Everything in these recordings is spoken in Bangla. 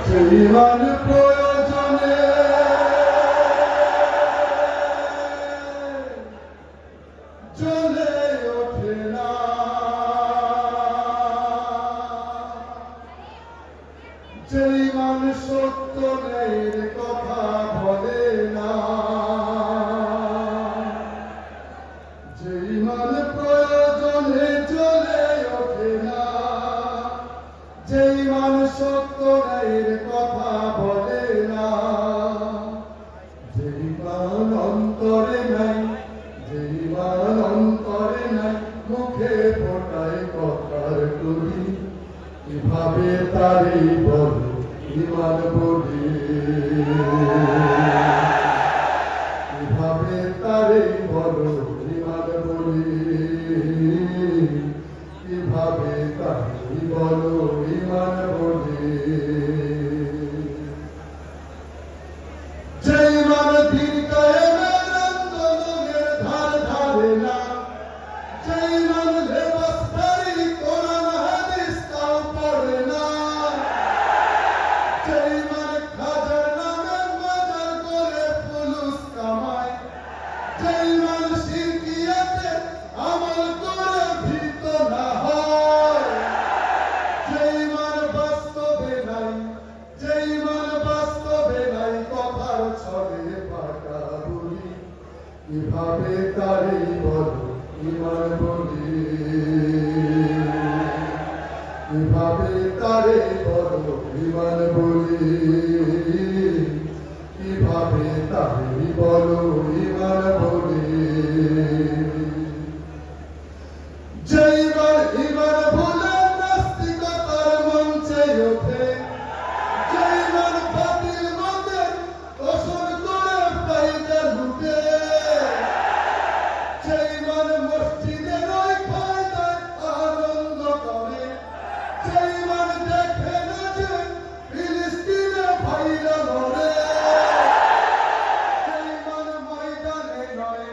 ইমান প্রয়োজনে জ্বলে ওঠে না, যে ইমান সত্য নেই কথা বলে না, যে ইমান প্রয়োজনে জ্বলে ওঠে না, যে ইমান সত্য নেই কথা বলে না, যে ইমান অন্তরে নাই, যে ইমান অন্তরে নাই, মুখে ফোটায় কথার করি, কিভাবে তারি বল ইমান বলি, কিভাবে তারি বল ইমান বলি, কিভাবে তারি বল ইমান বলি। যে ইমান দিন কায়েমের আন্দোলনের ধার ধারে না, যে ইমান লেবাসধারী কোরআন হাদিস তাও পড়ে না, যে ইমান খাজার নামে মাজার করে ফুলুস কামায়, যে ইমান শিরকিয়াতে আমল করে ভীত না হয়, যে ইমান বাস্তবে নাই, যে ইমান বাস্তবে নাই, কথার ছলে পাকা বলি, কিভাবে তারি বল ইমান বলি, কিভাবে তারে বল ইমান বলি, কিভাবে তারে বল ইমান বলি। যে ইমান ইমান ভুলে নাস্তিকতার মঞ্চে ওঠে, যে ইমান বাতিল মতে তোষণ করে ফায়দা লুটে, যে ইমান মসজিদের ওই ফায়দায় আনন্দ করে, যে ইমান দেখে না যে ফিলিস্তিনে ভাইরা লড়ে, যে ইমান ময়দানে নয়,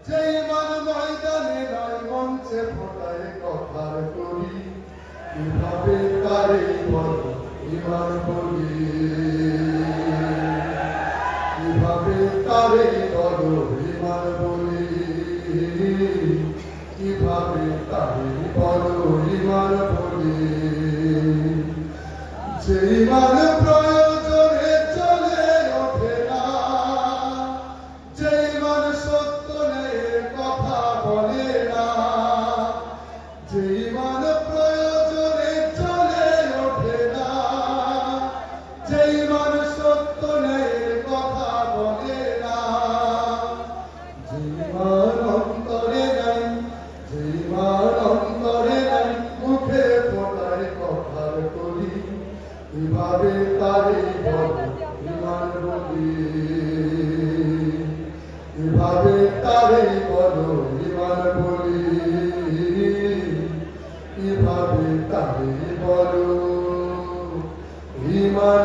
যে ইমান ময়দানে নয়, মঞ্চে ফোটায় কথার করি, কিভাবে তারে বল ইমান বলি, কিভাবে তারে বল ইমান বলি, কিভাবে তারে বল ইমান বলি। যে ইমান প্রয়োজনে চলে ওঠে না, যে ইমান সত্য নেই কথা বলে না, যে ইমান প্রয়োজনে চলে ওঠে না, যে ইমান সত্য নেই কথা বলে না, যে ইমান অন্তরে নাই, যে ইমান অন্তরে নাই, মুখে ফোটায় কথার করি, কিভাবে তারে বল ইমান বলি, কিভাবে তারে বল ইমান বলি, কিভাবে তারে বল ইমান